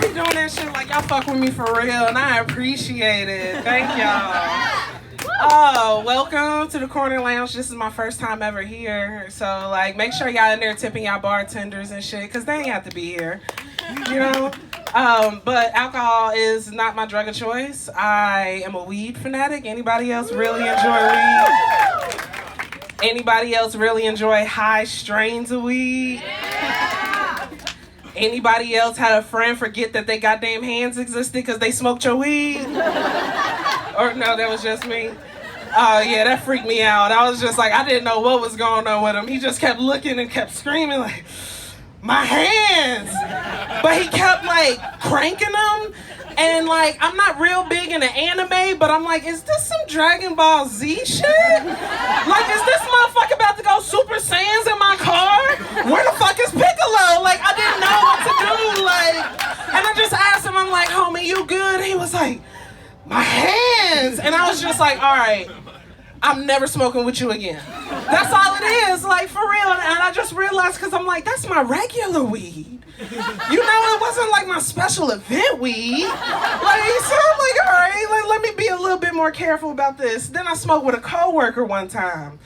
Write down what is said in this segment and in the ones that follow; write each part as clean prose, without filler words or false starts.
be doing that shit like y'all fuck with me for real, and I appreciate it. Thank y'all. Oh, welcome to the Corner Lounge. This is my first time ever here, so like, make sure y'all in there tipping y'all bartenders and shit, cause they ain't have to be here, you know. But alcohol is not my drug of choice. I am a weed fanatic. Anybody else really enjoy weed? Anybody else really enjoy high strains of weed? Anybody else had a friend forget that they goddamn hands existed because they smoked your weed? Or no, that was just me. Oh yeah, that freaked me out. I was just like, I didn't know what was going on with him. He just kept looking and kept screaming like, my hands! But he kept like cranking them. And like, I'm not real big into anime, but I'm like, is this some Dragon Ball Z shit? Like, is this motherfucker about to go Super Saiyans in my car? Where the fuck is Piccolo? Like, I didn't know what to do. Like, and I just asked him, I'm like, homie, you good? He was like, my hands. And I was just like, all right, I'm never smoking with you again. That's all it is, like, for real. And I just realized, because I'm like, that's my regular weed. You know, it wasn't like my special event weed. Like, so I'm like, all right, let me be a little bit more careful about this. Then I smoked with a coworker one time.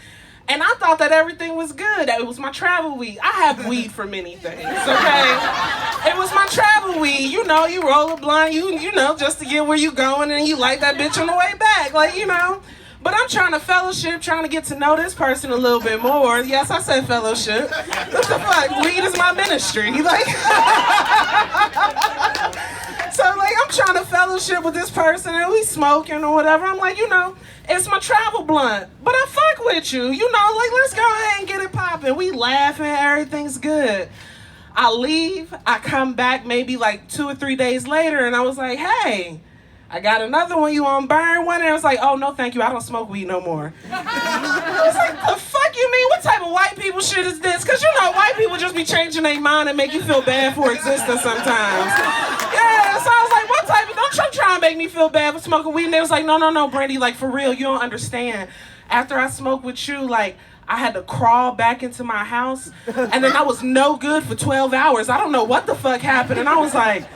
And I thought that everything was good. That it was my travel weed. I have weed for many things, okay? It was my travel weed. You know, you roll a blunt, you know, just to get where you going, and you light that bitch on the way back. Like, you know. But I'm trying to fellowship, trying to get to know this person a little bit more. Yes, I said fellowship. What the fuck? Weed is my ministry. Like, so like, I'm trying to fellowship with this person, and we smoking or whatever. I'm like, you know, it's my travel blunt, but I fuck with you. You know, like, let's go ahead and get it popping. We laughing, everything's good. I leave, I come back maybe like 2 or 3 days later, and I was like, hey, I got another one, you on burn one? And I was like, oh, no, thank you, I don't smoke weed no more. I was like, the fuck you mean? What type of white people shit is this? Because, you know, white people just be changing their mind and make you feel bad for existing sometimes. Yeah, so I was like, what type of, don't you try and make me feel bad for smoking weed? And they was like, no, Brandi, like, for real, you don't understand. After I smoked with you, like, I had to crawl back into my house, and then I was no good for 12 hours. I don't know what the fuck happened, and I was like,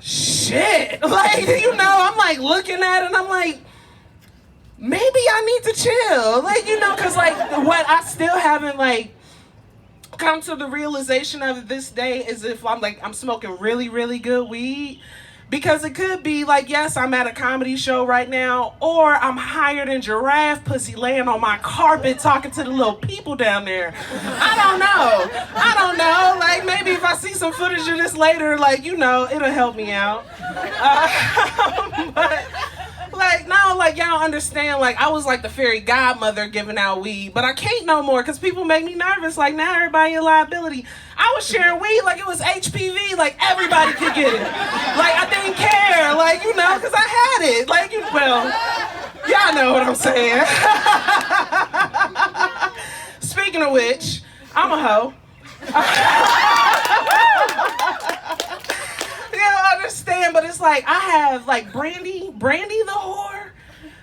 shit, like, you know, I'm like looking at it and I'm like, maybe I need to chill, like, you know, because like what I still haven't like come to the realization of this day is if I'm smoking really, really good weed. Because it could be like, yes, I'm at a comedy show right now, or I'm hired in giraffe pussy laying on my carpet talking to the little people down there. I don't know. Like, maybe if I see some footage of this later, like, you know, it'll help me out. But, like, no, like, y'all understand, like, I was like the fairy godmother giving out weed, but I can't no more because people make me nervous. Like, now everybody a liability. I was sharing weed like it was HPV, like everybody could get it. Like, I didn't care, like, you know, because I had it. Like, well, y'all know what I'm saying. Speaking of which, I'm a hoe. You don't understand, but it's like, I have, like, Brandi the whore,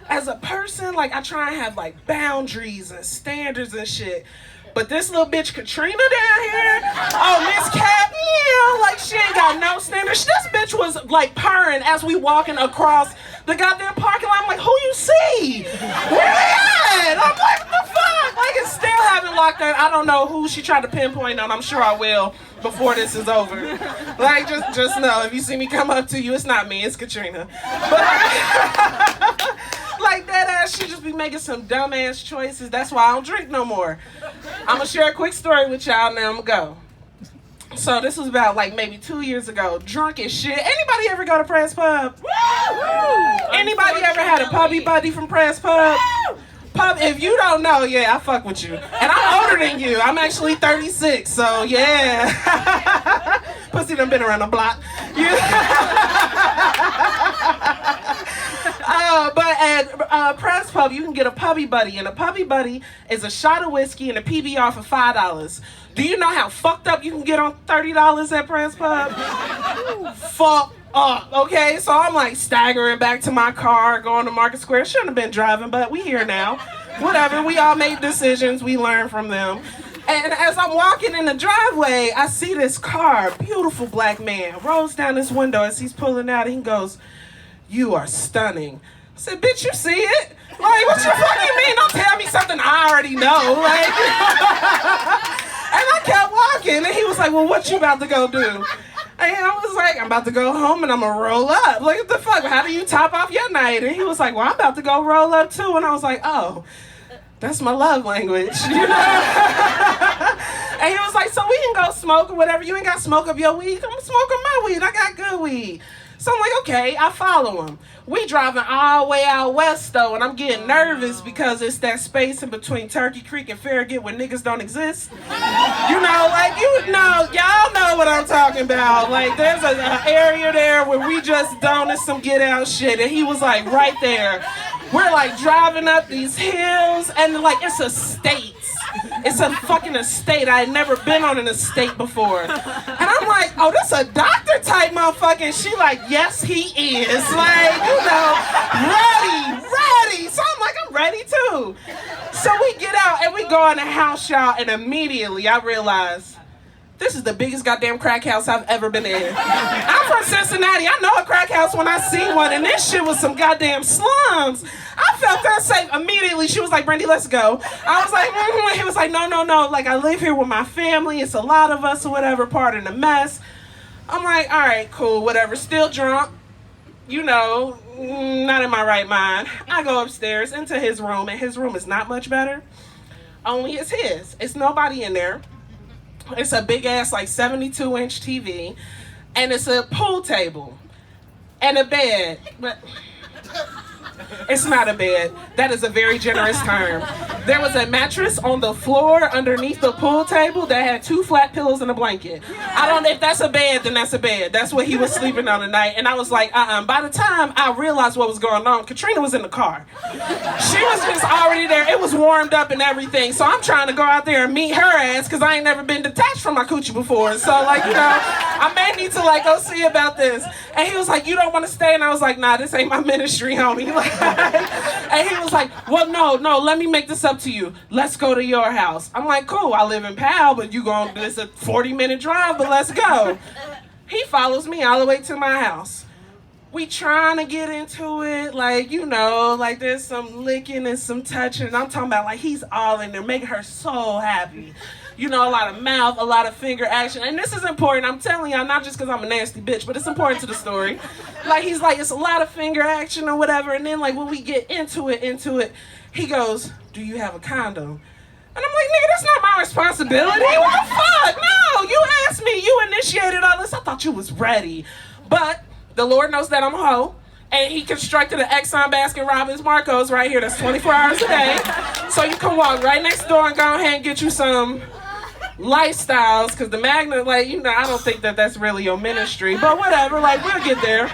as a person, like, I try and have, like, boundaries and standards and shit. But this little bitch Katrina down here, oh, Miss Cat, yeah, like, she ain't got no standards. This bitch was, like, purring as we walking across the goddamn parking lot. I'm like, who you see? Where they at? I'm like, what the fuck? Like, it's still haven't locked her. I don't know who she tried to pinpoint on. I'm sure I will before this is over. Like, just know, if you see me come up to you, it's not me, it's Katrina. But, like, that ass, she just be making some dumbass choices. That's why I don't drink no more. I'm gonna share a quick story with y'all, and then I'm gonna go. So this was about like maybe 2 years ago. Drunk as shit. Anybody ever go to Press Pub? Anybody ever had a pubby buddy from Press Pub? Pub, if you don't know, yeah, I fuck with you. And I'm older than you. I'm actually 36, so yeah. Pussy done been around the block. But at Press Pub, you can get a pubby buddy, and a pubby buddy is a shot of whiskey and a PBR for $5. Do you know how fucked up you can get on $30 at Press Pub? Fuck up, okay? So I'm like staggering back to my car, going to Market Square. Shouldn't have been driving, but we here now. Whatever, we all made decisions, we learn from them. And as I'm walking in the driveway, I see this car, beautiful black man, rolls down his window as he's pulling out, and he goes, "You are stunning." I said, "Bitch, you see it? Like, what you fucking mean? Don't tell me something I already know." Like, and I kept walking, and he was like, "Well, what you about to go do?" And I was like, "I'm about to go home and I'm gonna roll up." Like, what the fuck? How do you top off your night? And he was like, "Well, I'm about to go roll up too." And I was like, "Oh, that's my love language," you know? And he was like, "So we can go smoke or whatever. You ain't got to smoke up your weed. I'm smoking my weed. I got good weed." So I'm like, okay, I follow him. We driving all the way out west though, and I'm getting nervous because it's that space in between Turkey Creek and Farragut where niggas don't exist. You know, like, you know, y'all know what I'm talking about. Like, there's an area there where we just don't, it's some get out shit. And he was like right there. We're like driving up these hills, and like, it's a state. It's a fucking estate. I had never been on an estate before. And I'm like, "Oh, this a doctor type motherfucker." And she like, "Yes, he is." Like, you know, ready. So I'm like, I'm ready too. So we get out and we go in the house, y'all, and immediately I realize this is the biggest goddamn crack house I've ever been in. I'm from Cincinnati. I know a crack house when I see one, and this shit was some goddamn slums. I felt unsafe immediately. She was like, "Brandi, let's go." I was like, mm-hmm. He was like, no. Like, I live here with my family. It's a lot of us or whatever, part in the mess. I'm like, all right, cool, whatever. Still drunk. You know, not in my right mind. I go upstairs into his room, and his room is not much better. Only it's his. It's nobody in there. It's a big ass, like, 72-inch TV, and it's a pool table and a bed. But it's not a bed. That is a very generous term. There was a mattress on the floor underneath the pool table that had 2 flat pillows and a blanket. I don't know if that's a bed, then that's a bed. That's what he was sleeping on tonight. And I was like, By the time I realized what was going on, Katrina was in the car. She was just already there. It was warmed up and everything. So I'm trying to go out there and meet her ass because I ain't never been detached from my coochie before. So, like, you know, I may need to, like, go see about this. And he was like, "You don't want to stay?" And I was like, "Nah, this ain't my ministry, homie." Like, and he was like, "Well, no, let me make this up to you. Let's go to your house." I'm like, "Cool, I live in Powell, but you going, it's a 40-minute drive, but let's go." He follows me all the way to my house. We trying to get into it, like, you know, like there's some licking and some touching. And I'm talking about, like, he's all in there, making her so happy. You know, a lot of mouth, a lot of finger action. And this is important. I'm telling y'all, not just because I'm a nasty bitch, but it's important to the story. Like, he's like, it's a lot of finger action or whatever. And then, like, when we get into it, he goes, "Do you have a condom?" And I'm like, "Nigga, that's not my responsibility. What the fuck? No, you asked me. You initiated all this. I thought you was ready." But the Lord knows that I'm a hoe. And he constructed an Exxon Baskin Robbins Marcos right here that's 24 hours a day. So you can walk right next door and go ahead and get you some lifestyles, because the magnet, like, you know, I don't think that that's really your ministry, but whatever, like, we'll get there.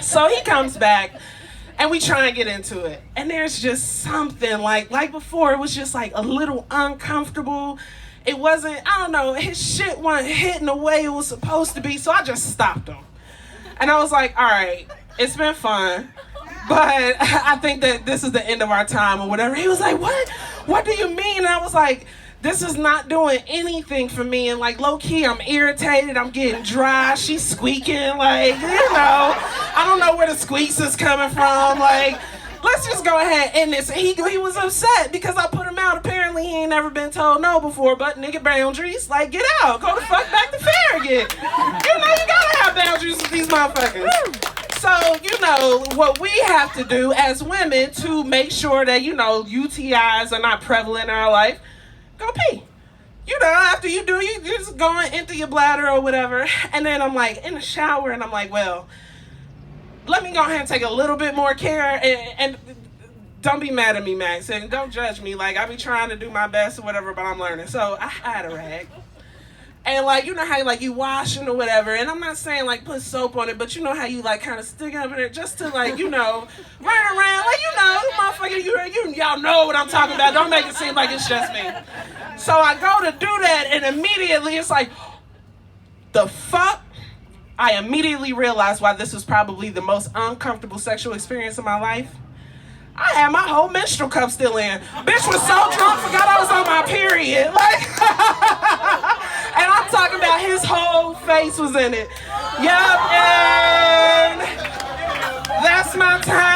So he comes back and we try and get into it, and there's just something like before, it was just like a little uncomfortable. It wasn't, I don't know, his shit wasn't hitting the way it was supposed to be, so I just stopped him. And I was like, all right, it's been fun, but I think that this is the end of our time or whatever. He was like, what do you mean? And I was like, this is not doing anything for me. And, like, low-key, I'm irritated. I'm getting dry. She's squeaking. Like, you know, I don't know where the squeaks is coming from. Like, let's just go ahead and end this. And he was upset because I put him out. Apparently, he ain't never been told no before, but nigga boundaries. Like, get out. Go the fuck back to Farragut. You know, you gotta have boundaries with these motherfuckers. So, you know, what we have to do as women to make sure that, you know, UTIs are not prevalent in our life, go pee. You know, after you do, you just going into your bladder or whatever. And then I'm like in the shower and I'm like, well, let me go ahead and take a little bit more care. And don't be mad at me, Max. And don't judge me. Like, I be trying to do my best or whatever, but I'm learning. So I had a rag. And, like, you know how, like, you washing or whatever. And I'm not saying, like, put soap on it, but you know how you, like, kind of stick it up in there just to, like, you know, run around. Like, you know, motherfucker, y'all know what I'm talking about. Don't make it seem like it's just me. So I go to do that, and immediately it's like, the fuck? I immediately realized why this was probably the most uncomfortable sexual experience of my life. I had my whole menstrual cup still in. Bitch was so drunk, forgot I was on my period. Like, and I'm talking about his whole face was in it. Yup, and that's my time.